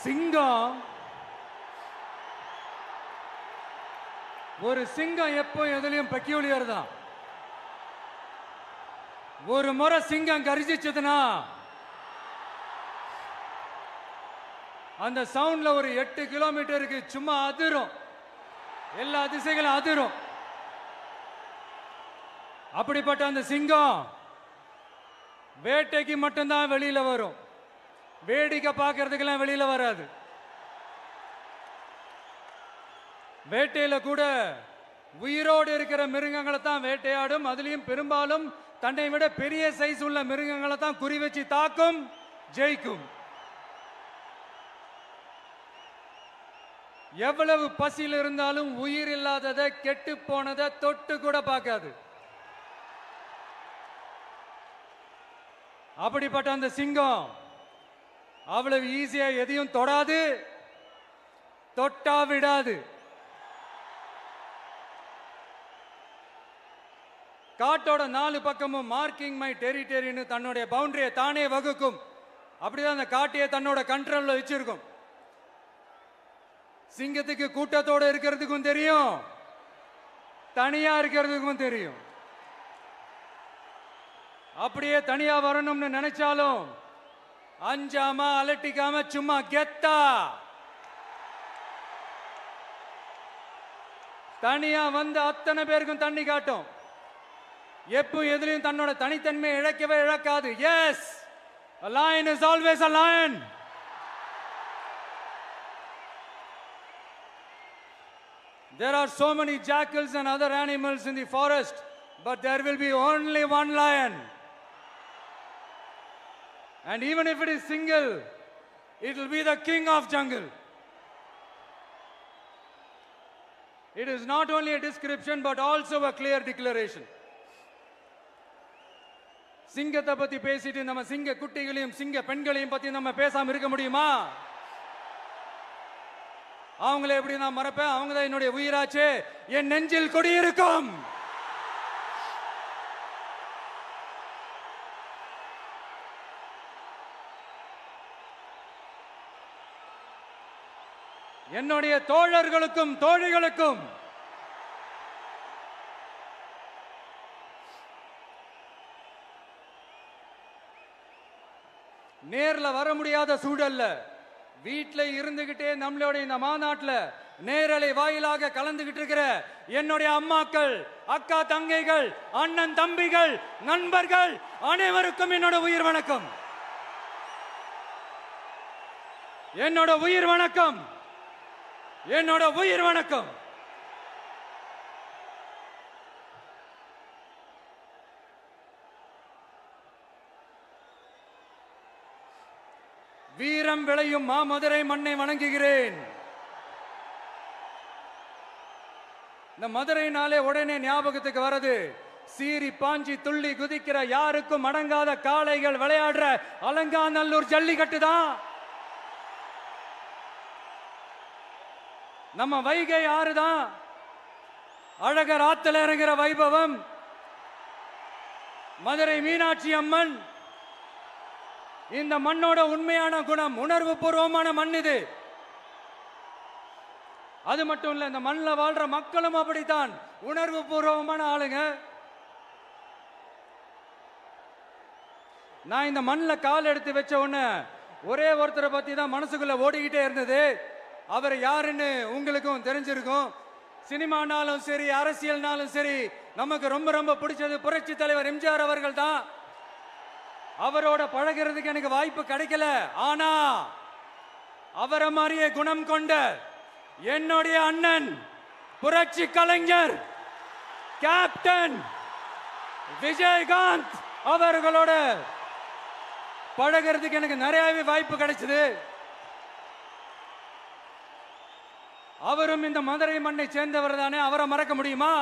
சிங்கம் ஒரு சிங்கம் எப்போ எதுலயும் பெக்யூலியர் தான். ஒரு முறை சிங்கம் கர்ஜிச்சதுன்னா அந்த சவுண்ட்ல ஒரு 8 கிலோமீட்டருக்கு சும்மா அதிரும், எல்லா திசைகளும் அதிரும். அப்படிப்பட்ட அந்த சிங்கம் வேட்டைக்கு மட்டும்தான் வெளியில வரும், வேடிக்கை பார்க்கறதுக்கெல்லாம் வெளியில வராது. வேட்டையில கூட உயிரோடு இருக்கிற மிருகங்களை தான் வேட்டையாடும். அதுலயும் பெரும்பாலும் தன்னை விட பெரிய சைஸ் உள்ள மிருகங்களை தான் குறி வச்சு தாக்கும், ஜெயிக்கும். எவ்வளவு பசியில் இருந்தாலும் உயிர் இல்லாததை, கெட்டு போனதை தொட்டு கூட பார்க்காது. அப்படிப்பட்ட அந்த சிங்கம் அவ்வளவு ஈஸியா எதையும் தொடாது, தொட்டா விடாது. காட்டோட 4 பக்கமும் மார்க்கிங் மை டெரிட்டரின்னு தன்னுடைய பவுண்டரியை தானே வகுக்கும். அப்படிதான் அந்த காட்டையே தன்னோட கண்ட்ரோல்ல வச்சிருக்கும். சிங்கத்துக்கு கூட்டத்தோட இருக்கிறதுக்கும் தெரியும், தனியா இருக்கிறதுக்கும் தெரியும். அப்படியே தனியா வரணும்னு நினைச்சாலும் அஞ்சாம அலட்டிக்காம சும்மா கெத்தா தனியா வந்து அத்தனை பேருக்கும் தண்ணி காட்டும். எப்போ எதிலையும் தன்னோட தனித்தன்மையை இழக்கவே இழக்காது. Yes, a lion is always a lion. There are so many jackals and other animals in the forest, but there will be only one lion. And even if it is single, it will be the king of jungle. It is not only a description but also a clear declaration. சிங்கத்தை பத்தி பேசிட்டு நம்ம சிங்க குட்டிகளையும் சிங்க பெண்களையும் பத்தி நம்ம பேசாம இருக்க முடியுமா? அவங்கள எப்படி நான் மறப்பேன்? அவங்க தான் என்னுடைய உயிராச்சே, என் நெஞ்சில் குடியிருக்கும். என்னுடைய தோழர்களுக்கும் தோழிகளுக்கும் நேர்ல வர முடியாத சூழல்ல வீட்டில் இருந்துகிட்டே நம்மளோட இந்த மாநாட்டில் நேரலை வாயிலாக கலந்துகிட்டு இருக்கிற என்னுடைய அம்மாக்கள், அக்கா தங்கைகள், அண்ணன் தம்பிகள், நண்பர்கள் அனைவருக்கும் என்னோட உயிர் வணக்கம். என்னோட உயிர் வணக்கம், என்னோட உயிர் வணக்கம். வீரம் விளையும் மாமதுரை மண்ணை வணங்குகிறேன். இந்த மதுரைனாலே உடனே ஞாபகத்துக்கு வரது சீறி பாஞ்சி துள்ளி குதிக்கிற யாருக்கும் அடங்காத காளைகள் விளையாடுற அலங்காநல்லூர் ஜல்லிக்கட்டு தான். நம்ம வைகை ஆறு தான். அழகர் ஆத்துல இறங்குற வைபவம், மதுரை மீனாட்சி அம்மன். இந்த மண்ணோட உண்மையான குணம் உணர்வு பூர்வமான மண் இது. அது மட்டும் இல்ல, இந்த மண்ணில் வாழ்ற மக்களும் அப்படித்தான் உணர்வு பூர்வமான ஆளுங்க. நான் இந்த மண்ணில் கால் எடுத்து வச்ச உடனே ஒரே ஒருத்தரை பத்தி தான் மனசுக்குள்ள ஓடிக்கிட்டே இருந்தது. அவர் யாருன்னு உங்களுக்கும் தெரிஞ்சிருக்கும். சினிமானாலும் சரி, அரசியல்னாலும் சரி, நமக்கு ரொம்ப ரொம்ப பிடிச்சது புரட்சி தலைவர் எம்ஜிஆர் அவர்கள் தான். அவரோட பழகிறதுக்கு எனக்கு வாய்ப்பு கிடைக்கல. ஆனா அவரை மாதிரியே குணம் கொண்ட என்னுடைய அண்ணன் புரட்சி கலைஞர் கேப்டன் விஜயகாந்த் அவர்களோட பழகிறதுக்கு எனக்கு நிறையவே வாய்ப்பு கிடைச்சது. அவரும் இந்த மதுரை மண்ணை சேர்ந்தவர் தானே, அவரை மறக்க முடியுமா?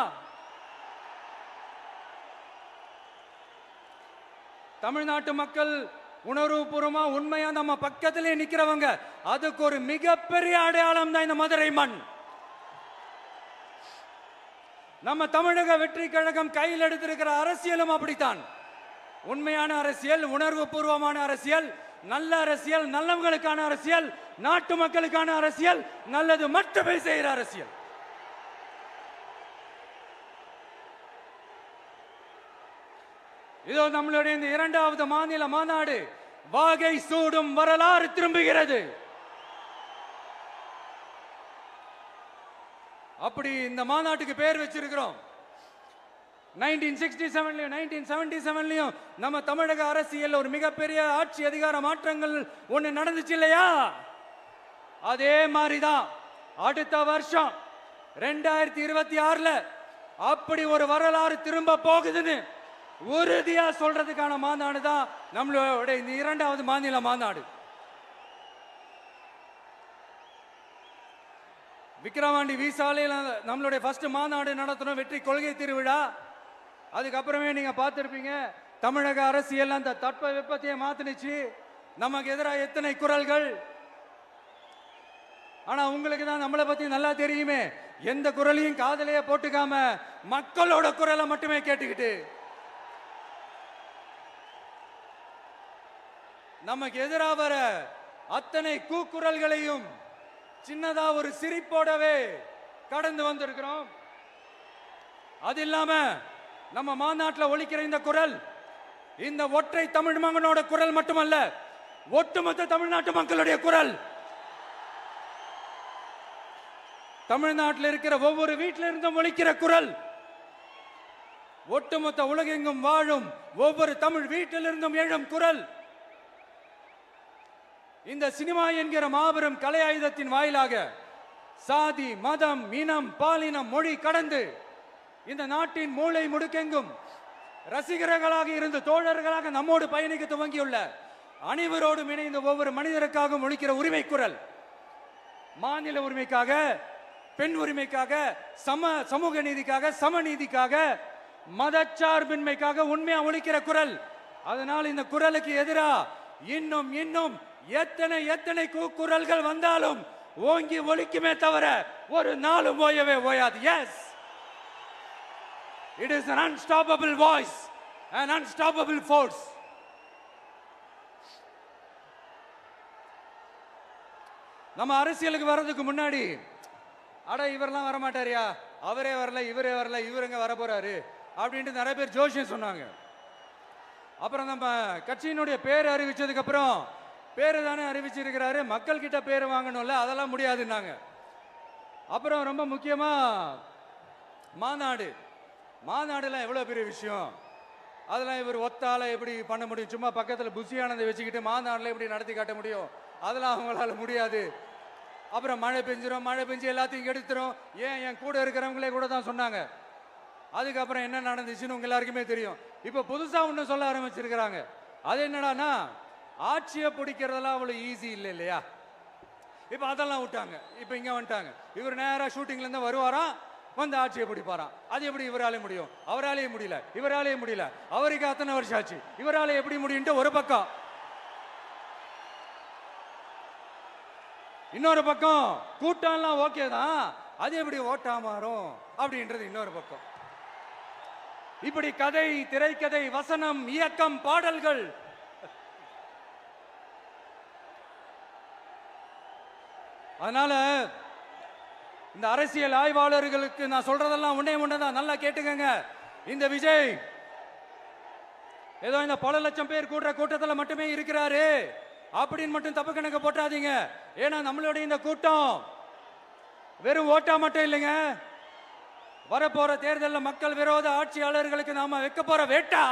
தமிழ்நாட்டு மக்கள் உணர்வுபூர்வமா உண்மையா நம்ம பக்கத்திலே நிக்கிறவங்க, அதுக்கு ஒரு மிகப்பெரிய அடையாளம் தான் இந்த மதுரை மண். நம்ம தமிழக வெற்றி கழகம் கையில் எடுத்திருக்கிற அரசியலும் அப்படித்தான். உண்மையான அரசியல், உணர்வு பூர்வமான அரசியல், நல்ல அரசியல், நல்லவங்களுக்கான அரசியல், நாட்டு மக்களுக்கான அரசியல், நல்லது மட்டுமே செய்கிற அரசியல். இதோ நம்மளுடைய இந்த இரண்டாவது மாநில மாநாடு வாகை சூடும் வரலாறு திரும்புகிறது. அப்படி இந்த மாநாட்டுக்கு பேர் வச்சிருக்கிறோம். 1967லயும் 1977லயும் நம்ம தமிழக அரசியல் ஒரு மிகப்பெரிய ஆட்சி அதிகார மாற்றங்கள் ஒண்ணு நடந்துச்சு இல்லையா? அதே மாதிரிதான் அடுத்த வருஷம் 2026ல அப்படி ஒரு வரலாறு திரும்ப போகுதுன்னு உறுதியா சொல்றதுக்கான மாநாடு தான் நம்மளோட இந்த இரண்டாவது மாநில மாநாடு. விக்கிரவாண்டி விசாலையில் நம்மளுடைய ஃபர்ஸ்ட் மாநாடு நடத்தணும், வெற்றி கொள்கை திருவிழா. அதுக்கப்புறமே நீங்க பார்த்திருப்பீங்க, தமிழக அரசியல் அந்த தட்ப வெப்பத்தையே மாத்தினுச்சு. நமக்கு எதிராக எத்தனை குரல்கள். ஆனா உங்களுக்கு தான் நம்மளை பத்தி நல்லா தெரியுமே, எந்த குரலையும் காதலையே போட்டுக்காம மக்களோட குரலை மட்டுமே கேட்டுக்கிட்டு நமக்கு எதிராக வர அத்தனை கூக்குரல்களையும் சின்னதா ஒரு சிரிப்போடவே கடந்து வந்திருக்கிறோம். அது இல்லாம நம்ம மாநாட்டில் ஒலிக்கிற இந்த குரல் இந்த ஒற்றை தமிழ் மகனோட குரல் மட்டுமல்ல, ஒட்டுமொத்த தமிழ்நாட்டு மக்களுடைய குரல். தமிழ்நாட்டில் இருக்கிற ஒவ்வொரு வீட்டில இருந்தும் ஒலிக்கிற குரல், ஒட்டுமொத்த உலகெங்கும் வாழும் ஒவ்வொரு தமிழ் வீட்டிலிருந்தும் எழும் குரல். இந்த சினிமா என்கிற மாபெரும் கலை ஆயுதத்தின் வாயிலாக சாதி, மதம், இனம், பாலினம், மொழி கடந்து இந்த நாட்டின் மூளை முடுக்கெங்கும் ரசிகர்களாக இருந்து தோழர்களாக நம்மோடு பயணிக்க துவங்கியுள்ள அனைவரோடும் இணைந்த ஒவ்வொரு மனிதருக்காகவும் ஒலிக்கிற உரிமை குரல். மாநில உரிமைக்காக, பெண் உரிமைக்காக, சமூக நீதிக்காக, சமநீதிக்காக, மதச்சார்பின்மைக்காக உண்மையா ஒலிக்கிற குரல். அதனால் இந்த குரலுக்கு எதிராக இன்னும் இன்னும் எத்தனை எத்தனை குரல்கள் வந்தாலும் ஓங்கி ஒலிக்குமே தவிர ஒரு நாளும் ஓயவே ஓயாது. Yes, it is an unstoppable voice, an unstoppable force. நம்ம அரசியலுக்கு வர்றதுக்கு முன்னாடி அட இவரெல்லாம் வர மாட்டாரியா, அவரே வரல, இவரே வரல, இவருங்க வர போறாரு அப்படின்ட்டு நிறைய பேர் ஜோஷியம் சொன்னாங்க. அப்புறம் நம்ம கட்சியினுடைய பேர் அறிவிச்சதுக்கு அப்புறம் பேரு தானே அறிவிச்சிருக்கிறாரு, மக்கள் கிட்ட பேர் வாங்கணும்ல, அதெல்லாம் முடியாதுன்னாங்க. அப்புறம் ரொம்ப முக்கியமா மாநாடுலாம் எவ்வளவு பெரிய விஷயம், அதெல்லாம் இவர் ஒத்தால எப்படி பண்ண முடியும், சும்மா பக்கத்தில் புசியானதை வச்சுக்கிட்டு மாநாடுல எப்படி நடத்தி காட்ட முடியும், அதெல்லாம் அவங்களால முடியாது. அப்புறம் மழை பெஞ்சு எல்லாத்தையும் கெடுத்துரும். ஏன் என் கூட இருக்கிறவங்களே கூட தான் சொன்னாங்க. அதுக்கப்புறம் என்ன நடந்துச்சுன்னு உங்க எல்லாருக்குமே தெரியும். இப்ப புதுசா ஒண்ணு சொல்ல ஆரம்பிச்சிருக்கிறாங்க. அது என்னடானா, ஆட்சியை பிடிக்கிறதெல்லாம் அவ்வளவு ஈஸி இல்லை இல்லையா. இப்ப அதெல்லாம் விட்டாங்க, இப்ப இங்க வந்துட்டாங்க. இவர் நேரா ஷூட்டிங்ல இருந்து வருவாராம், வந்து ஆட்சியை பிடிப்பாராம். அது எப்படி இவராலே முடியும், அவராலே முடியல, இவராலே முடியல, அவருக்கு அத்தனை வருஷம் ஆச்சு, இவராலே எப்படி முடியும்ட்டு ஒரு பக்கம். இன்னொரு பக்கம் கூட்டம்லாம் ஓகே தான், அது எப்படி ஓட்டா மாறும் அப்படின்றது இன்னொரு பக்கம். இப்படி கதை, திரைக்கதை, வசனம், இயக்கம், பாடல்கள், அதனால இந்த அரசியல் ஆய்வாளர்களுக்கு நான் சொல்றதெல்லாம் ஒன்னேதான், நல்லா கேட்டுக்கங்க. இந்த விஜய் ஏதோ இந்த பல லட்சம் பேர் கூடுற கூட்டத்தில் மட்டுமே இருக்கிறாரு அப்படின்னு மட்டும் தப்பு கணக்கு போட்டாதீங்க. ஏன்னா நம்மளுடைய இந்த கூட்டம் வெறும் ஓட்டா மட்டும் இல்லைங்க, வரப்போற தேர்தலில் மக்கள் விரோத ஆட்சியாளர்களுக்கு நாம வைக்க போற வேட்டா,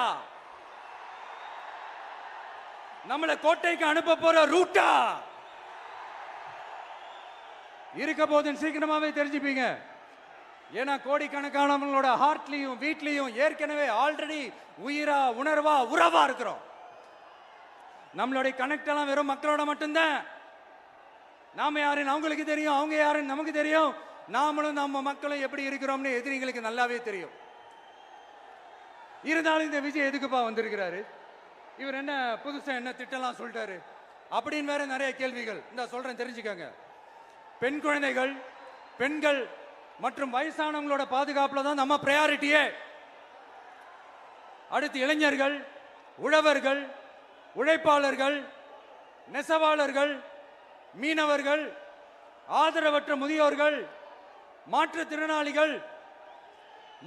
நம்மளை கோட்டைக்கு அனுப்ப போற ரூட்டா இருக்க போதுன்னு சீக்கிரமாவே தெரிஞ்சுப்பீங்க. ஏன்னா கோடிக்கணக்கானவங்களோட ஹார்ட்லயும் வீட்லயும் ஏற்கனவே ஆல்ரெடி உயிரா, உணர்வா, உறவா இருக்கிறோம். நம்மளுடைய கனெக்ட் எல்லாம் வெறும் மக்களோட மட்டும்தான். நாம யாருன்னு அவங்களுக்கு தெரியும், அவங்க யாருன்னு நமக்கு தெரியும். நாமளும் நம்ம மக்களும் எப்படி இருக்கிறோம்னு எதிரிங்களுக்கு நல்லாவே தெரியும். இருந்தாலும் இந்த விஜய் எதுக்குப்பா வந்திருக்கிறாரு, இவர் என்ன புதுசா என்ன திட்டம்லாம் சொல்லிட்டாரு அப்படின்னு வேற நிறைய கேள்விகள். இந்த சொல்றேன் தெரிஞ்சுக்கங்க. பெண் குழந்தைகள், பெண்கள் மற்றும் வயசானவங்களோட பாதுகாப்புல தான் நம்ம பிரையாரிட்டியே. அடுத்து இளைஞர்கள், உழவர்கள், உழைப்பாளர்கள், நெசவாளர்கள், மீனவர்கள், ஆதரவற்ற முதியோர்கள், மாற்றுத்திறனாளிகள்,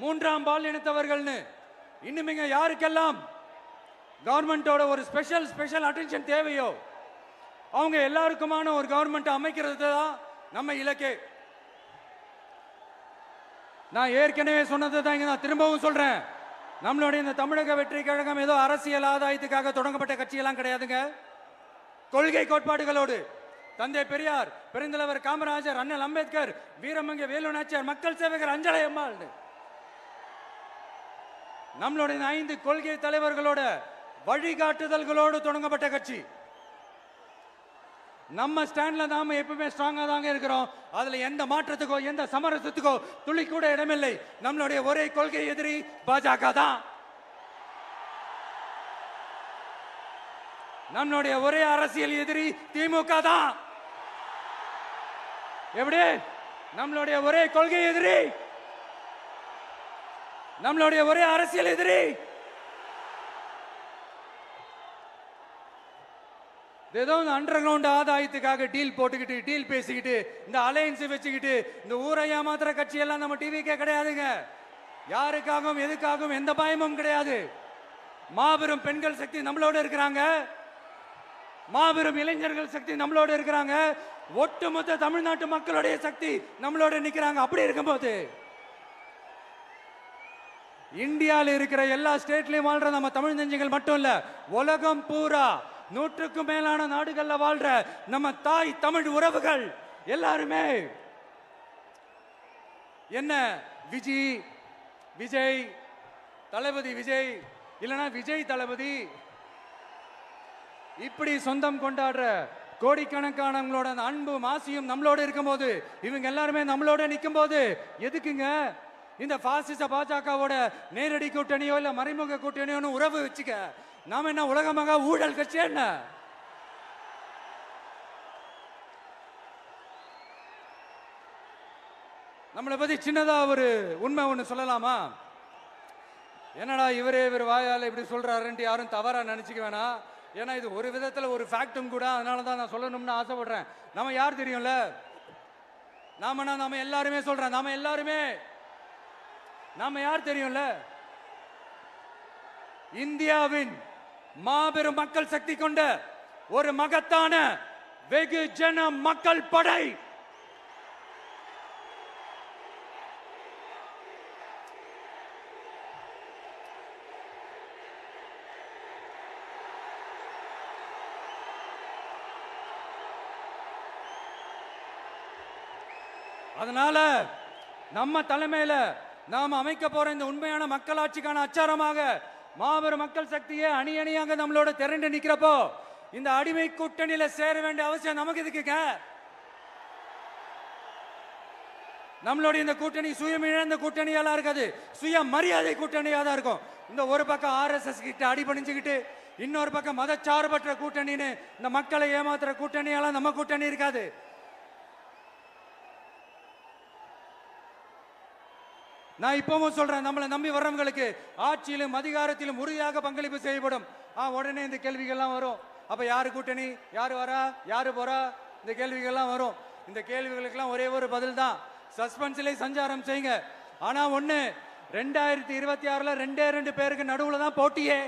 மூன்றாம் பால் இனத்தவர்கள்னு இன்னும் இங்க யாருக்கெல்லாம் கவர்மெண்டோட ஒரு ஸ்பெஷல் அட்டென்ஷன் தேவையோ அவங்க எல்லாருக்குமான ஒரு கவர்மெண்ட் அமைக்கிறது தான் நம்ம இலக்கே. நான் ஏற்கனவே சொன்னது தான் இங்க நான் திரும்பவும் சொல்றேன். நம்மளுடைய இந்த தமிழக வெற்றி கழகம் ஏதோ அரசியல் ஆதாயத்துக்காக தொடங்கப்பட்ட கட்சியெல்லாம் கிடையாதுங்க. கொள்கை கோட்பாடுகளோடு தந்தை பெரியார், பெருந்தலைவர் காமராஜர், அண்ணல் அம்பேத்கர், வீரமங்க வேலு நாச்சியார், மக்கள் சேவகர் அஞ்சலை அம்மாள், நம்மளுடைய 5 கொள்கை தலைவர்களோட வழிகாட்டுதல்களோடு தொடங்கப்பட்ட கட்சி. நம்ம ஸ்டாண்ட்ல நாம எப்பவுமே ஸ்ட்ராங்கா தாங்க இருக்கிறோம். அதுல எந்த மாற்றத்துக்கோ எந்த சமரசத்துக்கோ துளி கூட இடமில்லை. நம்மளுடைய ஒரே கொள்கை எதிரி பாஜக தான். நம்மளுடைய ஒரே அரசியல் எதிரி திமுக தான். எப்படி? நம்மளுடைய ஒரே கொள்கை எதிரி, நம்மளுடைய ஒரே அரசியல் எதிரி ஏதோ அண்டர் கிரவுண்ட் ஆதாயத்துக்காக டீல் போட்டுக்கிட்டு டீல் பேசிக்கிட்டு இந்த அலையன்ஸ் வச்சுக்கிட்டு இந்த ஊரை ஏமாத்துற கட்சி எல்லாம் நம்ம டிவிக்கே கிடையாதுங்க. யாருக்காகவும் எதுக்காகவும் எந்த பயமும் கிடையாது. மாபெரும் பெண்கள் சக்தி நம்மளோட இருக்கிறாங்க. மாபெரும் இளைஞர்கள் சக்தி நம்மளோட இருக்கிறாங்க. ஒட்டுமொத்த தமிழ்நாட்டு மக்களுடைய சக்தி நம்மளோட நிக்கிறாங்க. அப்படி இருக்கும்போது இந்தியாவில் இருக்கிற எல்லா ஸ்டேட்லயும் வாழ்ற நம்ம தமிழ் நெஞ்சங்கள் மட்டும் இல்ல, உலகம் பூரா 100க்கும் மேலான நாடுகள்ல வாழ்ற நம்ம தாய் தமிழ் உறவுகள் எல்லாருமே என்ன விஜய் தளபதி விஜய் இல்லனா விஜய் தளபதி இப்படி சொந்தம் கொண்டாடுற கோடிக்கணக்கானவங்களோட அன்பு மாசியும் நம்மளோட இருக்கும்போது, இவங்க எல்லாருமே நம்மளோட நிற்கும் போது எதுக்குங்க இந்த பாசிச பாஜகவோட நேரடி கூட்டணியோ இல்ல மறைமுக கூட்டணியோ உறவு வச்சுக்க? நாம என்ன உலகமாக ஊழல் கட்சி? என்ன நம்மளை பத்தி சின்னதா ஒரு உண்மை ஒண்ணு சொல்லலாமா? என்னடா இவர் வாயால இப்படி சொல்றாருன்ட்டு யாரும் தவறா நினைச்சுக்க வேணாம். ஏன்னா இது ஒரு விதத்துல ஒரு ஃபேக்டும் கூட. அதனாலதான் நான் சொல்லணும்னு ஆசைப்படுறேன். நம்ம யார் தெரியும்ல? நாம எல்லாருமே சொல்றேன். நாம யார் தெரியும்ல? இந்தியாவின் மாபெரும் மக்கள் சக்தி கொண்ட ஒரு மகத்தான வெகுஜன மக்கள் படை. அதனால நம்ம தலைமையில நாம் அமைக்க போற இந்த உண்மையான மக்களாட்சிக்கான அச்சாரமாக மாபெரும் மக்கள் சக்தியை அணி அணியாக நம்மளோட திரண்டு நிக்கிறப்போ இந்த அடிமை கூட்டணியில சேர வேண்டிய அவசியம் நமக்கு இருக்குங்க. நம்மளுடைய இந்த கூட்டணி சுயம் இழந்த கூட்டணியால இருக்காது, சுய மரியாதை கூட்டணியா தான் இருக்கும். இந்த ஒரு பக்கம் RSS கிட்ட அடிபணிஞ்சுக்கிட்டு, இன்னொரு பக்கம் மதச்சார்பற்ற கூட்டணின்னு இந்த மக்களை ஏமாத்துற கூட்டணியால நம்ம கூட்டணி இருக்காது. நான் இப்பவும் சொல்றேன், நம்மளை நம்பி வர்றவங்களுக்கு ஆட்சியிலும் அதிகாரத்திலும் உறுதியாக பங்களிப்பு செய்யப்படும். உடனே இந்த கேள்விகள்லாம் வரும். அப்ப யாரு கூட்டணி, யாரு வரா, யாரு போறா, இந்த கேள்விகள்லாம் வரும். இந்த கேள்விகளுக்கெல்லாம் ஒரே ஒரு பதில் தான், சஸ்பென்ஸ்ல சஞ்சாரம் செய்யுங்க. ஆனா ஒண்ணு, 2026ல 2 பேருக்கு நடுவுல தான் போட்டியே.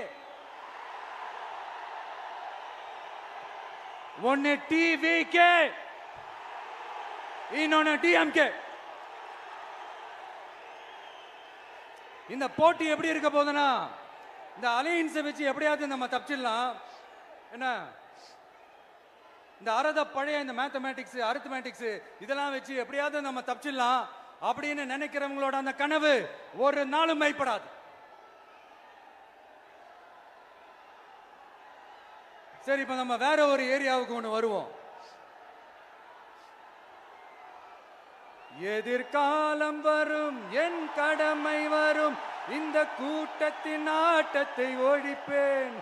ஒன்னு டிவிகே, இன்னொன்னு டிஎம்கே. இந்த போட்டி எப்படி இருக்க போதுன்னா, இந்த அலையன்ஸை வச்சு எப்படியாவது நம்ம தப்பிச்சிடலாம். என்ன இந்த பழைய இந்த மேத்தமேட்டிக்ஸ் அரித்மேட்டிக்ஸ் இதெல்லாம் வச்சு எப்படியாவது நம்ம தப்பிச்சிடலாம் அப்படின்னு நினைக்கிறவங்களோட அந்த கனவு ஒரு நாளும் மைப்படாது. சரி, இப்ப நம்ம வேற ஒரு ஏரியாவுக்கு ஒண்ணு வருவோம். எதிர்காலம் வரும், என் கடமை வரும், இந்த கூட்டத்தின் ஆட்டத்தை ஒழிப்பேன்.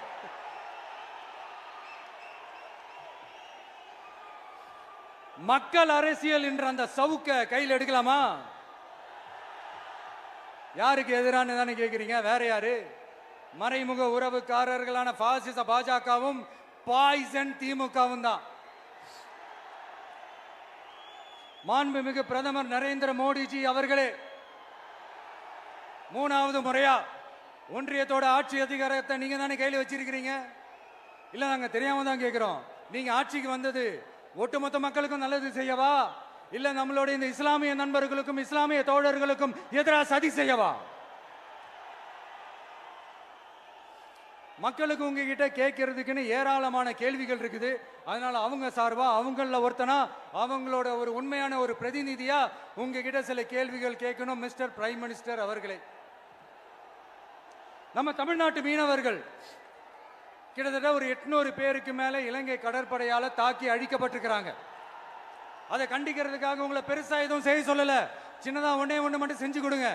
மக்கள் அரசியல் என்ற அந்த சவுக்க கையில் எடுக்கலாமா? யாருக்கு எதிரான தானே கேட்கிறீங்க? வேற யாரு? மறைமுக உறவுக்காரர்களான பாசிச பாஜகவும் பாய்சன் திமுகவும் தான். மாண்புமிகு பிரதமர் நரேந்திர மோடிஜி அவர்களே, 3வது முறையா ஒன்றியத்தோட ஆட்சி அதிகாரத்தை நீங்க தானே கையில் வச்சிருக்கிறீங்க. இல்ல நாங்க தெரியாம தான் கேட்கிறோம். நீங்க ஆட்சிக்கு வந்தது ஒட்டுமொத்த மக்களுக்கும் நல்லது செய்யவா, இல்ல நம்மளுடைய இந்த இஸ்லாமிய நண்பர்களுக்கும் இஸ்லாமிய தோழர்களுக்கும் எதிராக சதி செய்யவா? மக்களுக்கு உங்ககிட்ட கேட்கறதுக்குன்னு ஏராளமான கேள்விகள் இருக்குது. அதனால அவங்க சார்பா அவங்கள ஒருத்தனா அவங்களோட ஒரு உண்மையான ஒரு பிரதிநிதியா உங்ககிட்ட சில கேள்விகள் கேட்கணும். மிஸ்டர் பிரைம் மினிஸ்டர் அவர்களே, நம்ம தமிழ்நாட்டு மீனவர்கள் கிட்டத்தட்ட ஒரு 800 பேருக்கு மேல இலங்கை கடற்படையால தாக்கி அழிக்கப்பட்டிருக்கிறாங்க. அதை கண்டிக்கிறதுக்காக உங்களை பெருசா எதுவும் செய்ய சொல்லல, சின்னதா ஒண்ணே ஒண்ணு மட்டும் செஞ்சு கொடுங்க.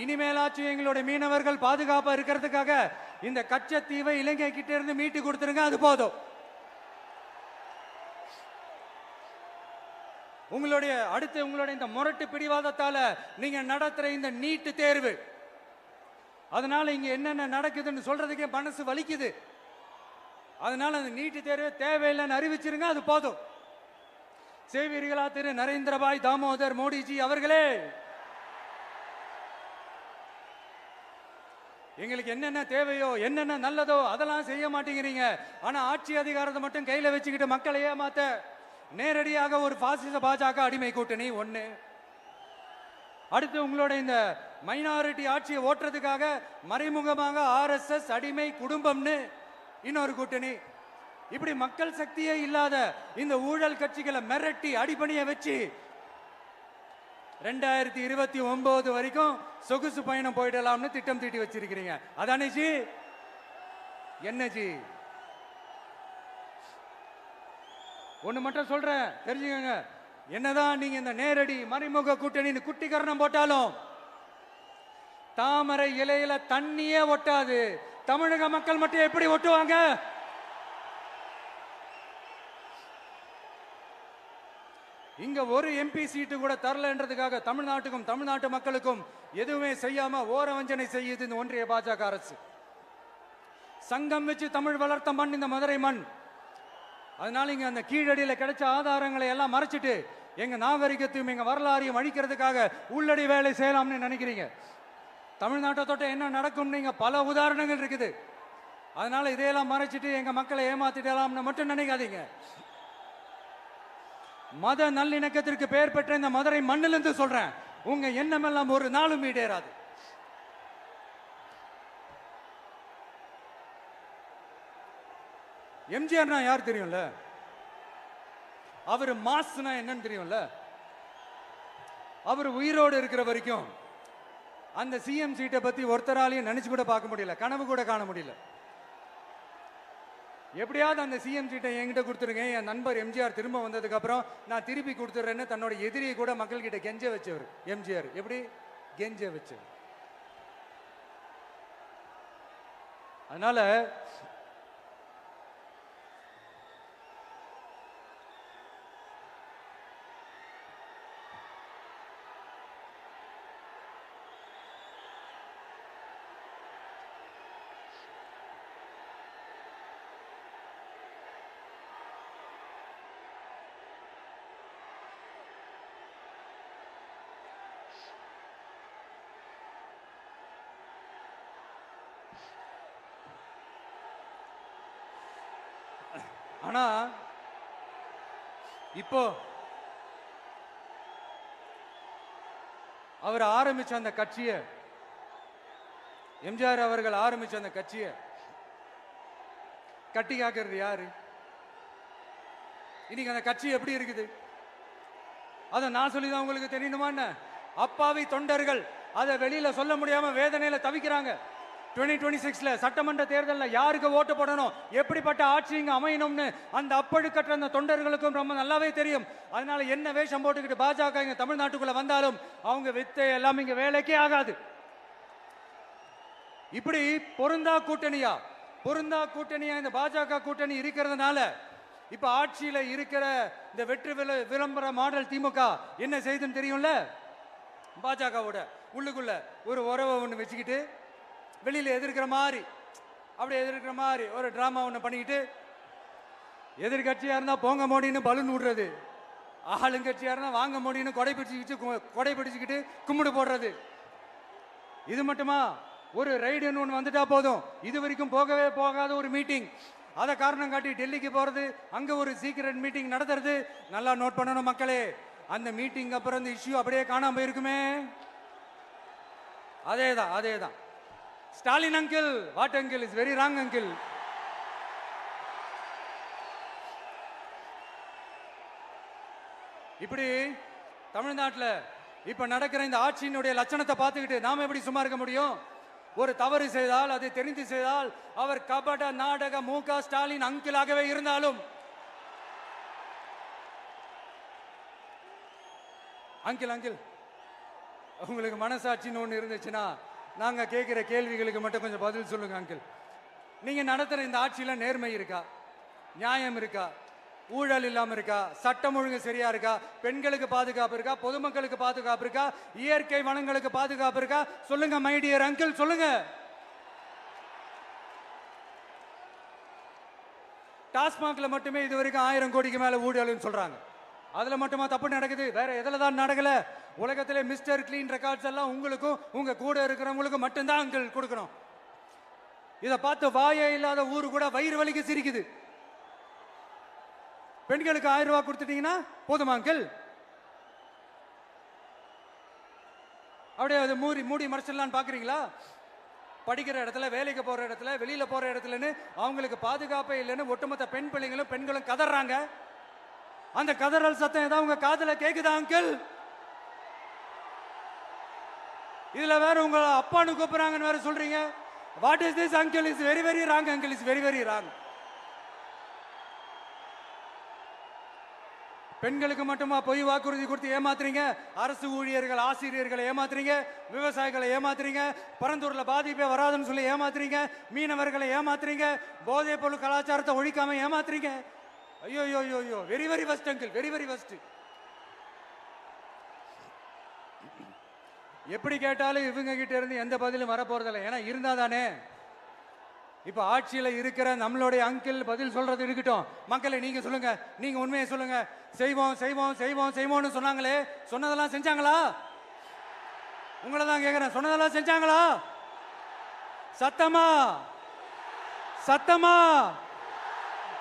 இனிமேலாச்சும் எங்களுடைய மீனவர்கள் பாதுகாப்பா இருக்கிறதுக்காக இந்த கச்சத்தீவை இலங்கை கிட்ட இருந்து மீட்டு கொடுத்துருங்க, அது போதும். உங்களுடைய இந்த முரட்டு பிடிவாதத்தால நீங்க நடத்துற இந்த நீட்டு தேர்வு, அதனால இங்க என்னென்ன நடக்குதுன்னு சொல்றதுக்கே மனசு வலிக்குது. அதனால அந்த நீட்டு தேர்வு தேவையில்லைன்னு அறிவிச்சிருங்க, அது போதும். செய்வீர்களா திரு நரேந்திரபாய் தாமோதர் மோடிஜி அவர்களே? எங்களுக்கு என்னென்ன தேவையோ என்னென்ன நல்லதோ அதெல்லாம் செய்ய மாட்டேங்கிறீங்க. ஆனா ஆட்சி அதிகாரத்தை மட்டும் கையில வச்சுக்கிட்டு மக்களை ஏமாத்த நேரடியாக ஒரு பாசிச பாஜக அடிமை கூட்டணி ஒண்ணு. அடுத்து உங்களோட இந்த மைனாரிட்டி ஆட்சியை ஓட்டுறதுக்காக மறைமுகமாக RSS அடிமை குடும்பம்னு இன்னொரு கூட்டணி. இப்படி மக்கள் சக்தியே இல்லாத இந்த ஊழல் கட்சிகளை மிரட்டி அடிபணிய வச்சு 2029 வரைக்கும் சொகுசு பயணம் போயிடலாம்னு திட்டம் தீட்டி வச்சிருக்கிறீங்க. அதானே ஜி? என்ன ஜி? ஒண்ணு மட்டும் சொல்றேன், தெரிஞ்சுக்கங்க. என்னதான் நீங்க இந்த நேரடி மறைமுக கூட்டணி குட்டிகரணம் போட்டாலும் தாமரை இலையில தண்ணியே ஒட்டாது. தமிழக மக்கள் மட்டும் எப்படி ஒட்டுவாங்க? இங்க ஒரு MP சீட்டு கூட தரலன்றதுக்காக தமிழ்நாட்டுக்கும் தமிழ்நாட்டு மக்களுக்கும் எதுவுமே செய்யாம ஓரவஞ்சனை செய்யுது இந்த ஒன்றிய பாஜக அரசு. சங்கம் வச்சு தமிழ் வளர்த்த மண் இந்த மதுரை மண். அதனால இங்க அந்த கீழடியில கிடைச்ச ஆதாரங்களை எல்லாம் மறைச்சிட்டு எங்க நாகரிகத்தையும் எங்க வரலாறையும் அழிக்கிறதுக்காக உள்ளடி வேலை செய்யலாம்னு நினைக்கிறீங்க. தமிழ்நாட்டை தொட்ட என்ன நடக்கும் நீங்க பல உதாரணங்கள் இருக்குது. அதனால இதையெல்லாம் மறைச்சிட்டு எங்க மக்களை ஏமாத்திடலாம்னு மட்டும் நினைக்காதீங்க. மத நல்லிணக்கத்திற்கு பெயர் பெற்ற இந்த மதுரை மண்ணிலிருந்து சொல்றேன், உங்க எண்ணமெல்லாம் ஒரு நாளும் ஈடேறாது. எம்ஜிஆர்னா யார் தெரியும்ல? அவர் மாஸ்னா என்னன்னு தெரியும்ல? அவர் உயிரோடு இருக்கிற வரைக்கும் அந்த சிஎம் சீட்டை பத்தி ஒருத்தராலையும் நினைச்சு கூட பார்க்க முடியல, கனவு கூட காண முடியல. எப்படியாவது அந்த சிஎம் சீட்டை என்கிட்ட கொடுத்துருங்க, என் நண்பர் எம்ஜிஆர் திரும்ப வந்ததுக்கு அப்புறம் நான் திருப்பி கொடுத்துறேன்னு தன்னோட எதிரியை கூட மக்கள் கிட்ட கெஞ்ச வச்சவர் எம்ஜிஆர். எப்படி கெஞ்ச வச்சவர்? அதனால ஆனா இப்போ அவர் ஆரம்பிச்ச அந்த கட்சியை, எம்ஜிஆர் அவர்கள் ஆரம்பிச்ச அந்த கட்சியை கட்டி காக்கிறது யாரு? இன்னைக்கு அந்த கட்சி எப்படி இருக்குது அதை நான் சொல்லிதான் உங்களுக்கு தெரியணுமா என்ன? அப்பாவி தொண்டர்கள் அதை வெளியில சொல்ல முடியாம வேதனையில தவிக்கிறாங்க. 2026 சட்டமன்ற தேர்தலில் யாருக்கு ஓட்டு போடணும், எப்படிப்பட்ட ஆட்சி இங்க அமையணும்னு அந்த அப்பழுக்கற்ற அந்த தொண்டர்களுக்கும் ரொம்ப நல்லாவே தெரியும். அதனால என்ன வேஷம் போட்டுக்கிட்டு பாஜக இங்க தமிழ்நாட்டுக்குள்ள வந்தாலும் அவங்க வித்தை எல்லாம் இங்க வேலைக்கே ஆகாது. இப்படி பொருந்தா கூட்டணியா இந்த பாஜக கூட்டணி இருக்கிறதுனால இப்ப ஆட்சியில இருக்கிற இந்த வெற்றி விளம்பர மாடல் திமுக என்ன செய்துன்னு தெரியும்ல? பாஜகவோட உள்ளுக்குள்ள ஒரு உறவை ஒண்ணு வச்சுக்கிட்டு வெளியில எதிர்க்கிற மாதிரி, அப்படி எதிர்க்கிற மாதிரி ஒரு டிராமா ஒண்ணு பண்ணிக்கிட்டு எதிர்கட்சியா இருந்தா போங்க மோடின்னு பலூன் விடுறது, ஆளுங்கட்சியா இருந்தா வாங்க மோடின்னு கொடை பிடிச்சுக்கிட்டு கும்பிடு போடுறது. இது மட்டுமா? ஒரு ரைடுன்னு ஒன்று வந்துட்டா போதும், இது வரைக்கும் போகவே போகாத ஒரு மீட்டிங், அதை காரணம் காட்டி டெல்லிக்கு போறது, அங்க ஒரு சீக்கிரட் மீட்டிங் நடத்துறது. நல்லா நோட் பண்ணணும் மக்களே, அந்த மீட்டிங் அப்புறம் இந்த இஷ்யூ அப்படியே காணாம போயிருக்குமே. அதேதான். Stalin uncle, what uncle is very wrong uncle. இப்படி தமிழ்நாட்டில் இப்ப நடக்கிற இந்த ஆட்சியினுடைய லட்சணத்தை பார்த்துக்கிட்டு நாம எப்படி சும்மா இருக்க முடியும்? ஒரு தவறு செய்தால், அதை தெரிந்து செய்தால், அவர் கபட நாடக மு.க. ஸ்டாலின் அங்கிளாகவே இருந்தாலும், அங்கிள் உங்களுக்கு மனசாட்சின்னு ஒன்று இருந்துச்சுன்னா நாங்க கேட்கிற கேள்விகளுக்கு மட்டும் கொஞ்சம் பதில் சொல்லுங்க அங்கிள். நீங்க நடத்துற இந்த ஆட்சியில நேர்மை இருக்கா? நியாயம் இருக்கா? ஊழல் இல்லாம இருக்கா? சட்டம் ஒழுங்கு சரியா இருக்கா? பெண்களுக்கு பாதுகாப்பு இருக்கா? பொதுமக்களுக்கு பாதுகாப்பு இருக்கா? இயற்கை வளங்களுக்கு பாதுகாப்பு இருக்கா? சொல்லுங்க மை டியர் அங்கிள், சொல்லுங்க. டாஸ்மாக்ல மட்டுமே இது வரைக்கும் 1000 கோடிக்கு மேல ஊழல்னு சொல்றாங்க. அதுல மட்டுமா தப்பு நடக்குது? வேற எதுல தான் நடக்கல? உலகத்திலே மிஸ்டர் கிளீன் ரெக்கார்ட்ஸ் எல்லாம் உங்களுக்கும் உங்க கூட இருக்கிறவங்களுக்கும் மட்டும்தான் அங்கிள் கொடுக்கணும். இதை பார்த்து வாயே இல்லாத ஊரு கூட வயிறு வலிக்கு சிரிக்குது. பெண்களுக்கு 1000 ரூபாய் கொடுத்துட்டீங்கன்னா போதுமா அங்கிள்? அப்படியே அது மூடி மறைச்சிடலான்னு பாக்குறீங்களா? படிக்கிற இடத்துல, வேலைக்கு போற இடத்துல, வெளியில போற இடத்துலன்னு அவங்களுக்கு பாதுகாப்பே இல்லைன்னு ஒட்டுமொத்த பெண்களும் கதறாங்க. அந்த கதறல் சத்தம் ஏதாவது உங்க காதுல கேக்குதா அங்கிள்? இதுல வேற உங்க அப்பான்னு கூப்பிடுறாங்கன்னு வேற சொல்றீங்க. What is this uncle? Is very very wrong uncle, is very very wrong. பெண்களுக்கு மட்டுமா பொய் வாக்குறுதி கொடுத்து ஏமாத்துறீங்க? அரசு ஊழியர்கள், ஆசிரியர்களை ஏமாத்துறீங்க, விவசாயிகளை ஏமாத்துறீங்க, பரந்தூர்ல பாதிப்பே வராதுன்னு சொல்லி ஏமாத்துறீங்க, மீனவர்களை ஏமாத்துறீங்க, போதைப் பொருள் கலாச்சாரத்தை ஒழிக்காம ஏமாத்துறீங்க. ஐயோ, very very first uncle, very very first. எப்படி கேட்டாலும் இவங்க கிட்ட இருந்து எந்த பதிலும் வரப்போறதில்லை. ஏன்னா இருந்தா தானே. இப்ப ஆட்சியில இருக்கிற நம்மளுடைய அங்கிள் பதில் சொல்றது இருக்கட்டும். மக்களை நீங்க சொல்லுங்க, நீங்க உண்மையை சொல்லுங்க. செய்வோம்னு சொன்னாங்களே, சொன்னதெல்லாம் செஞ்சாங்களா? உங்களை தான் கேக்குறேன், சொன்னதெல்லாம் செஞ்சாங்களா? சத்தமா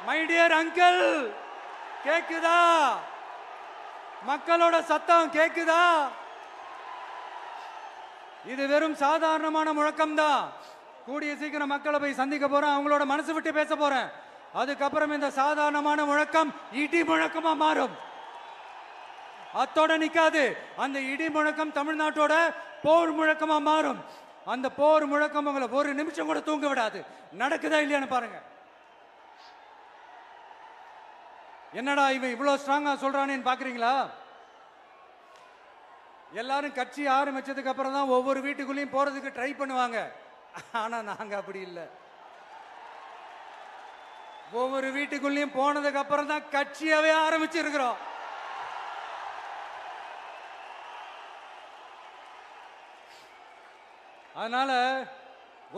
மை டியர் அங்கிள், கேக்குதா? மக்களோட சத்தம் கேக்குதா? இது வெறும் சாதாரணமான முழக்கம் தான். கூடிய சீக்கிரம் மக்களை போய் சந்திக்க போறேன், அவங்களோட மனசு விட்டு பேச போறேன். அதுக்கப்புறம் இந்த சாதாரணமான முழக்கம் இடி முழக்கமா மாறும். அத்தோட நிக்காது. அந்த இடி முழக்கம் தமிழ்நாட்டோட போர் முழக்கமா மாறும். அந்த போர் முழக்கம் உங்களை ஒரு நிமிஷம் கூட தூங்க விடாது. நடக்குதா இல்லையான்னு பாருங்க. என்னடா இவன் இவ்வளவு ஸ்ட்ராங்கா சொல்றானேன்னு பாக்குறீங்களா? எல்லாரும் கட்சி ஆரம்பிச்சதுக்கு அப்புறம் தான் ஒவ்வொரு வீட்டுக்குள்ளேயும் போறதுக்கு ட்ரை பண்ணுவாங்க. ஆனா நாங்க அப்படி இல்லை. ஒவ்வொரு வீட்டுக்குள்ளேயும் போனதுக்கு அப்புறம் தான் கட்சியாவே ஆரம்பிச்சிருக்கிறோம். அதனால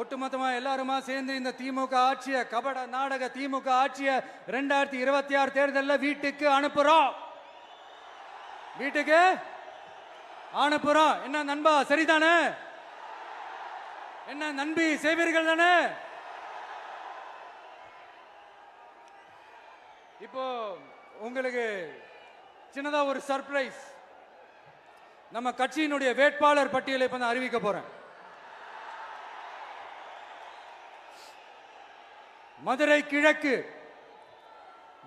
ஒட்டுமொத்தமா எல்லாருமா சேர்ந்து இந்த திமுக ஆட்சிய, கபட நாடக திமுக ஆட்சிய 2026 தேர்தலில் வீட்டுக்கு அனுப்புறோம். வீட்டுக்கு அனுப்புறோம். என்ன நண்பா, சரிதானே? என்ன நண்பி, செய்வீர்கள் தானே? இப்போ உங்களுக்கு சின்னதா ஒரு சர்ப்ரைஸ். நம்ம கட்சியினுடைய வேட்பாளர் பட்டியலை இப்ப நான் அறிவிக்க போறேன். மதுரை கிழக்கு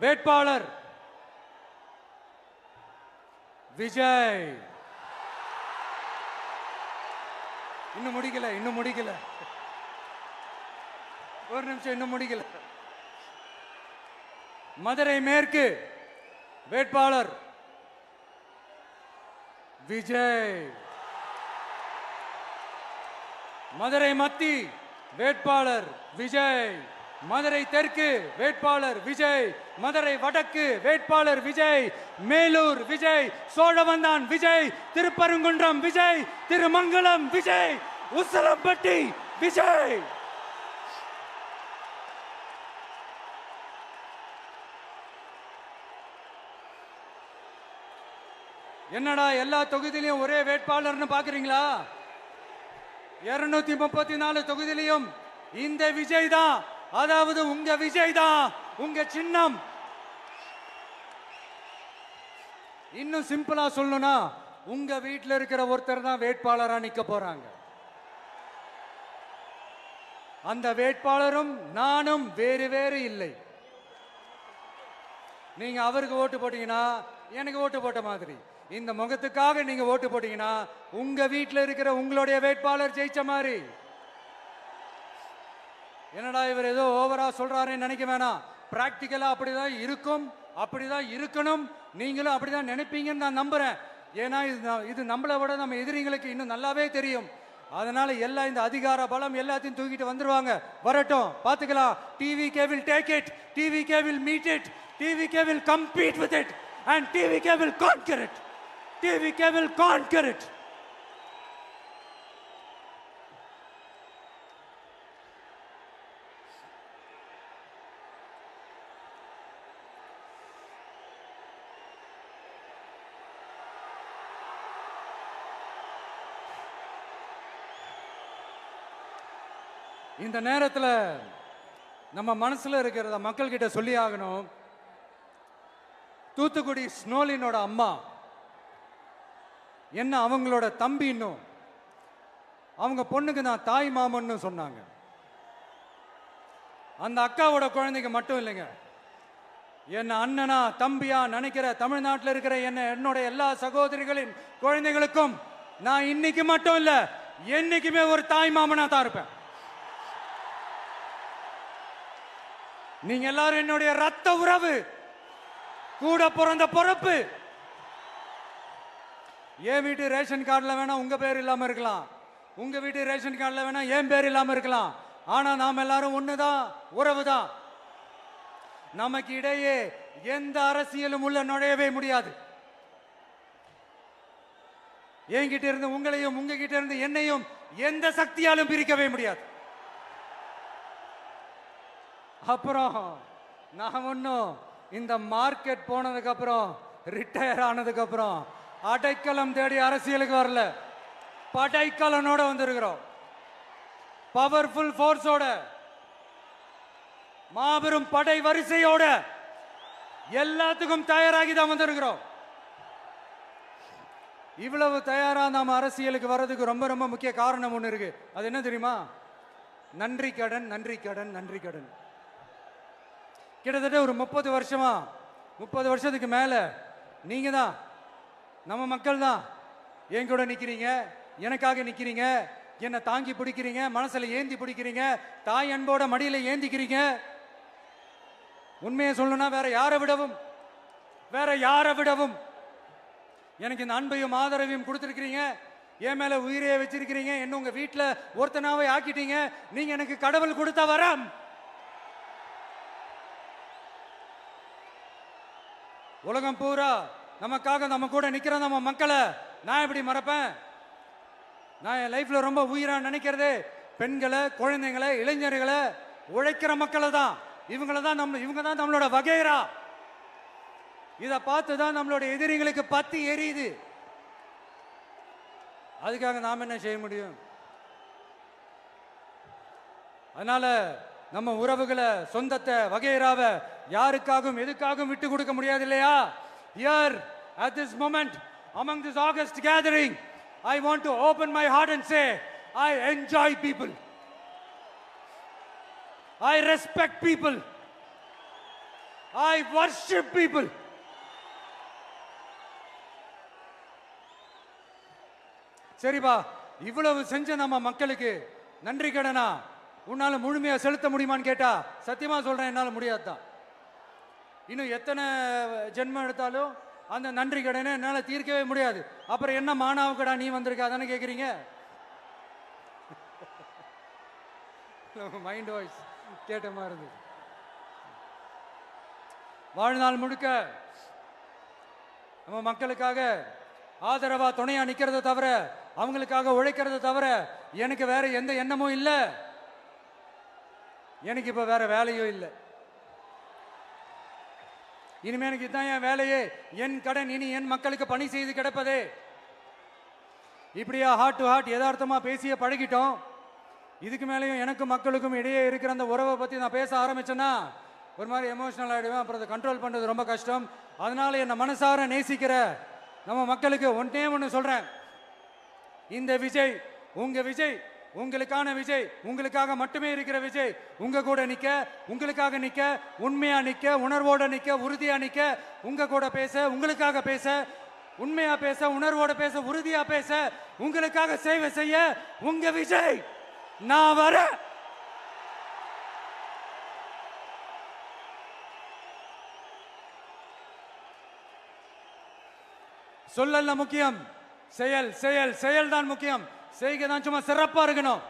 வேட்பாளர் விஜய். இன்னும் முடிக்கல. ஒரு நிமிஷம், இன்னும் முடிக்கல. மதுரை மேற்கு வேட்பாளர் விஜய். மதுரை மத்தி வேட்பாளர் விஜய். மதுரை தெற்கு வேட்பாளர் விஜய். மதுரை வடக்கு வேட்பாளர் விஜய். மேலூர் விஜய். சோழவந்தான் விஜய். திருப்பரங்குன்றம் விஜய். திருமங்கலம் விஜய். உசிலம்பட்டி விஜய். என்னடா எல்லா தொகுதியிலையும் ஒரே வேட்பாளர்னு பாக்குறீங்களா? 234 தொகுதியிலையும் இந்த விஜய் தான், அதாவது உங்க விஜய் தான் உங்க சின்னம். இன்னும் சிம்பிளா சொல்லணும்னா உங்க வீட்டில் இருக்கிற ஒருத்தர் தான் வேட்பாளரா நிக்க போறாங்க. அந்த வேட்பாளரும் நானும் வேறு வேறு இல்லை. நீங்க அவருக்கு ஓட்டு போட்டீங்கன்னா எனக்கு ஓட்டு போட்ட மாதிரி, இந்த முகத்துக்காக நீங்க ஓட்டு போட்டீங்கன்னா உங்க வீட்டில் இருக்கிற உங்களுடைய வேட்பாளர் ஜெயிச்ச மாதிரி. என்னடா இவர் ஏதோ ஓவரா சொல்றாருன்னு நினைக்க வேணாம். பிராக்டிக்கலா அப்படிதான் இருக்கும், அப்படிதான் இருக்கணும். நீங்களும் அப்படிதான் நினைப்பீங்கன்னு நான் நம்புறேன். ஏன்னா இது நம்மளை விட நம்ம எதிரிங்களுக்கு இன்னும் நல்லாவே தெரியும். அதனால எல்லாம் இந்த அதிகார பலம் எல்லாத்தையும் தூக்கிட்டு வந்துருவாங்க. வரட்டும், பாத்துக்கலாம். TVK will take it, TVK will meet it, TVK will compete with it and TVK will conquer it, TVK will conquer it. இந்த நேரத்தில் நம்ம மனசுல இருக்கிறத மக்கள் கிட்ட சொல்லி ஆகணும். தூத்துக்குடி ஸ்னோலினோட அம்மா என்ன அவங்களோட தம்பி, இன்னும் அவங்க பொண்ணுக்கு நான் தாய் மாமன்னு சொன்னாங்க. அந்த அக்காவோட குழந்தைங்க மட்டும் இல்லைங்க, என்ன அண்ணனா தம்பியா நினைக்கிற தமிழ்நாட்டில் இருக்கிற என்னோட எல்லா சகோதரிகளின் குழந்தைகளுக்கும் நான் இன்னைக்கு மட்டும் இல்ல, என்னைக்குமே ஒரு தாய் மாமனா தான் இருப்பேன். நீங்க எல்லாரும் என்னுடைய ரத்த உறவு, கூட பிறந்த பொறுப்பு. என் வீட்டு ரேஷன் கார்டுல வேணா உங்க பேர் இல்லாம இருக்கலாம், உங்க வீட்டு ரேஷன் கார்டுல வேணா என் பேர் இல்லாம இருக்கலாம். ஆனா நாம் எல்லாரும் ஒண்ணுதான், உறவு தான். நமக்கு இடையே எந்த அரசியலும் உள்ள நுழையவே முடியாது. என்கிட்ட இருந்து உங்களையும் உங்ககிட்ட இருந்து என்னையும் எந்த சக்தியாலும் பிரிக்கவே முடியாது. அப்புறம் நான் ஒன்னும் இந்த மார்க்கெட் போனதுக்கு அப்புறம், ரிட்டையர் ஆனதுக்கு அப்புறம் அடைக்கலம் தேடி அரசியலுக்கு வரல, படைக்கலனோட வந்திருக்கிறோம். பவர்ஃபுல் போர்ஸோட, மாபெரும் படை வரிசையோட, எல்லாத்துக்கும் தயாராகி தான் வந்திருக்கிறோம். இவ்வளவு தயாரா நாம அரசியலுக்கு வர்றதுக்கு ரொம்ப ரொம்ப முக்கிய காரணம் ஒண்ணு இருக்கு. அது என்ன தெரியுமா? நன்றி கடன், நன்றி கடன், நன்றி கடன். கிட்டத்தட்ட ஒரு 30 வருஷமா, 30 வருஷத்துக்கு மேல நீங்க தான், நம்ம மக்கள் தான் என் கூட நிக்கிறீங்க, எனக்காக நிக்கிறீங்க, என்னை தாங்கி பிடிக்கிறீங்க, மனசுல ஏந்தி பிடிக்கிறீங்க, தாய் அன்போட மடியில ஏந்திக்கிறீங்க. உண்மையை சொல்லணும்னா வேற யாரை விடவும் எனக்கு இந்த அன்பையும் ஆதரவையும் கொடுத்துருக்கிறீங்க. என் மேல உயிரையே வச்சிருக்கிறீங்க. என்ன உங்க வீட்டுல ஒருத்தனாவே ஆக்கிட்டீங்க. நீங்க எனக்கு கடவுள் கொடுத்த வரம். உலகம் பூரா நமக்காக நம்ம கூட நிக்கிற நம்ம மக்களை நான் எப்படி மறப்பேன்? நான் என் லைஃப்ல ரொம்ப உயிரா நினைக்கிறதே பெண்களை, குழந்தைங்களை, இளைஞர்களை, உழைக்கிற மக்களை தான். இவங்க தான் நம்மளோட வகைரா. இதை பார்த்து தான் நம்மளோட எதிரிகளுக்கு பத்தி எரியுது. அதுக்காக நாம் என்ன செய்ய முடியும்? அதனால நம்ம உறவுகளை, சொந்தத்தை, வகைராவை யாருக்காகவும் எதுக்காகவும் விட்டு கொடுக்க முடியாது இல்லையா? Here at this moment among this August gathering, I want to open my heart and say I enjoy people, I respect people, I worship people. சரிப்பா, இவ்வளவு செஞ்ச நம்ம மக்களுக்கு நன்றி கடனா உன்னால முழுமையா செலுத்த முடியுமான்னு கேட்டா சத்தியமா சொல்றேன், என்னால முடியாதுதான். இன்னும் எத்தனை ஜென்மம் எடுத்தாலும் அந்த நன்றி கடனை என்னால தீர்க்கவே முடியாது. அப்புறம் என்ன மானாவுக்கடா நீ வந்திருக்கா தானே கேக்குறீங்க? மைண்ட் வாய்ஸ் கேட்ட மாதிரி இருந்தது. வாழ்நாள் முழுக்க நம்ம மக்களுக்காக ஆதரவா துணையா நிக்கிறத தவிர, அவங்களுக்காக உழைக்கிறத தவிர எனக்கு வேற எந்த எண்ணமும் இல்லை. எனக்கு இப்ப வேற வேலையும் இல்லை. இனிமே எனக்கு இதுதான் என் வேலையே, என் கடன் இனி என் மக்களுக்கு பணி செய்து கிடப்பதே. இப்படியா ஹார்ட் டு ஹார்ட் யதார்த்தமா பேசிய பழகிட்டோம். இதுக்கு மேலேயும் எனக்கும் மக்களுக்கும் இடையே இருக்கிற அந்த உறவை பத்தி நான் பேச ஆரம்பிச்சேன்னா ஒரு மாதிரி எமோஷனல் ஆகிடுவேன். அப்புறம் அதை கண்ட்ரோல் பண்றது ரொம்ப கஷ்டம். அதனால என்ன மனசார நேசிக்கிற நம்ம மக்களுக்கு ஒன்னே ஒன்று சொல்றேன். இந்த விஜய் உங்க விஜய், உங்களுக்கான விஜய், உங்களுக்காக மட்டுமே இருக்கிற விஜய். உங்க கூட நிக்க, உங்களுக்காக நிக்க, உண்மையா நிக்க, உணர்வோட நிக்க, உறுதியா நிக்க, உங்க கூட பேச, உங்களுக்காக பேச, உண்மையா பேச, உணர்வோட பேச, உறுதியா பேச, உங்களுக்காக சேவை செய்ய உங்க விஜய் நான் வர. சொல்லல முக்கியம், செயல் செயல் செயல் தான் முக்கியம். செய்கை தான் சும்மா சிறப்பா இருக்கணும்.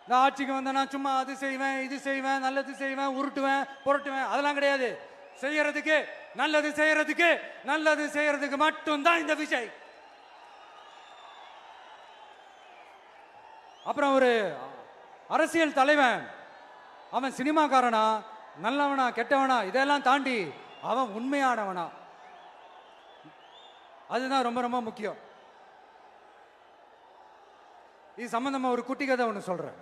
நான் ஆட்சிக்கு வந்தேன்னா சும்மா அது செய்வேன், இது செய்வேன், நல்லது செய்வேன், உருட்டுவேன், புரட்டுவேன், அதெல்லாம் கிடையாது. செய்யறதுக்கு, நல்லது செய்யறதுக்கு, நல்லது செய்யறதுக்கு மட்டும்தான் இந்த விஜய். அப்புறம் ஒரு அரசியல் தலைவன் அவன் சினிமாக்காரனா, நல்லவனா, கெட்டவனா, இதெல்லாம் தாண்டி அவன் உண்மையானவனா, அதுதான் ரொம்ப ரொம்ப முக்கியம். இது சம்பந்தமா ஒரு குட்டி கதை ஒன்று சொல்றேன்.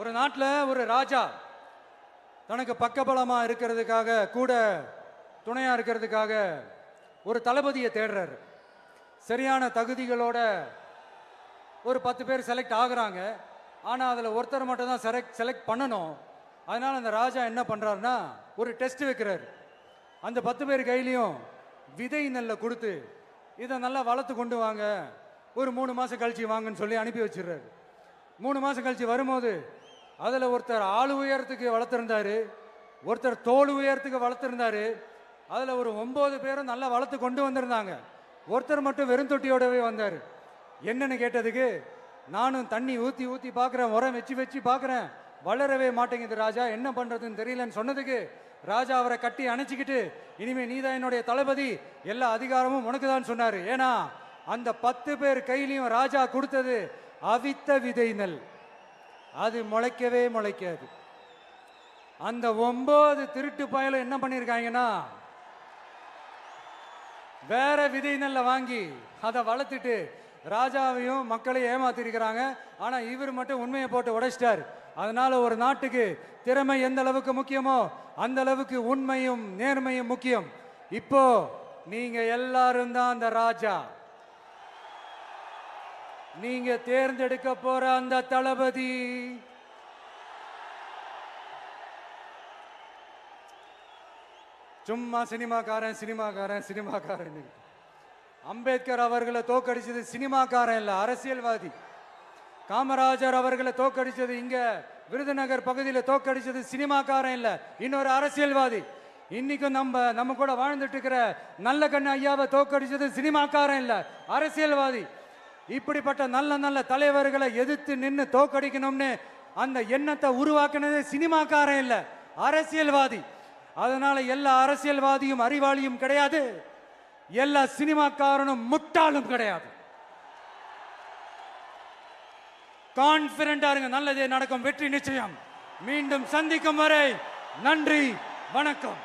ஒரு நாட்டில் ஒரு ராஜா தனக்கு பக்கபலமா இருக்கிறதுக்காக, கூட துணையா இருக்கிறதுக்காக ஒரு தளபதியை தேடுறாரு. சரியான தகுதிகளோட ஒரு 10 பேர் செலக்ட் ஆகுறாங்க. ஆனால் அதில் ஒருத்தர் மட்டும் தான் செலக்ட் பண்ணணும். அதனால அந்த ராஜா என்ன பண்றாருன்னா ஒரு டெஸ்ட் வைக்கிறாரு. அந்த 10 பேர் கையிலையும் விதை நெல்லை கொடுத்து இதை நல்லா வளர்த்து கொண்டு வாங்க, ஒரு 3 மாசம் கழிச்சு வாங்கன்னு சொல்லி அனுப்பி வச்சிடுறாரு. 3 மாசம் கழிச்சு வரும்போது அதில் ஒருத்தர் ஆளு உயரத்துக்கு வளர்த்துருந்தாரு, ஒருத்தர் தோல் உயரத்துக்கு வளர்த்துருந்தாரு. அதில் ஒரு 9 பேரும் நல்லா வளர்த்து கொண்டு வந்திருந்தாங்க. ஒருத்தர் மட்டும் வெறும் தொட்டியோடவே வந்தார். என்னன்னு கேட்டதுக்கு, நானும் தண்ணி ஊற்றி ஊற்றி பார்க்குறேன், உரம் வச்சு வச்சு பார்க்குறேன், வளரவே மாட்டேங்குது ராஜா, என்ன பண்ணுறதுன்னு தெரியலன்னு சொன்னதுக்கு ராஜா அவரை கட்டி அணைச்சிக்கிட்டு, இனிமே நீதான் என்னுடைய தளபதி, எல்லா அதிகாரமும் உனக்கு தான் சொன்னார். ஏன்னா அந்த 10 பேர் கையிலையும் ராஜா கொடுத்தது அவித்த விதை நெல், அது முளைக்கவே முளைக்காது. அந்த 9 திருட்டு பயலும் என்ன பண்ணியிருக்காங்கன்னா வேற விதை நெல்ல வாங்கி அதை வளர்த்துட்டு ராஜாவையும் மக்களையும் ஏமாத்திருக்கிறாங்க. ஆனா இவர் மட்டும் உண்மையை போட்டு உடைச்சிட்டார். அதனால ஒரு நாட்டுக்கு திறமை எந்த அளவுக்கு முக்கியமோ அந்த அளவுக்கு உண்மையும் நேர்மையும் முக்கியம். இப்போ நீங்க எல்லாரும் தான் அந்த ராஜா. நீங்க தேர்ந்தெடுக்க போற அந்த தளபதி சும்மா சினிமாக்காரன் சினிமாக்காரன் சினிமாக்காரன். அம்பேத்கர் அவர்களை தோக்கடிச்சது சினிமாக்காரன் இல்ல, அரசியல்வாதி. காமராஜர் அவர்களை தோக்கடிச்சது, இங்க விருதுநகர் பகுதியில் தோக்கடிச்சது சினிமாக்காரன் இல்ல, இன்னொரு அரசியல்வாதி. இன்னைக்கும் நம்ம கூட வாழ்ந்துட்டு இருக்கிற நல்ல கண்ணு ஐயாவை தோக்கடிச்சது சினிமாக்காரன் இல்ல, அரசியல்வாதி. இப்படிப்பட்ட நல்ல நல்ல தலைவர்களை எதிர்த்து நின்று தோக்கடிக்கணும்னு அந்த எண்ணத்தை உருவாக்குனது சினிமாக்காரன் இல்ல, அரசியல்வாதி. அதனால எல்லா அரசியல்வாதியும் அறிவாளியும் கிடையாது, எல்லா சினிமாக்காரனும் முட்டாளும் கிடையாது. கான்பிடண்டா இருங்க, நல்லதே நடக்கும், வெற்றி நிச்சயம். மீண்டும் சந்திக்கும் வரை நன்றி, வணக்கம்.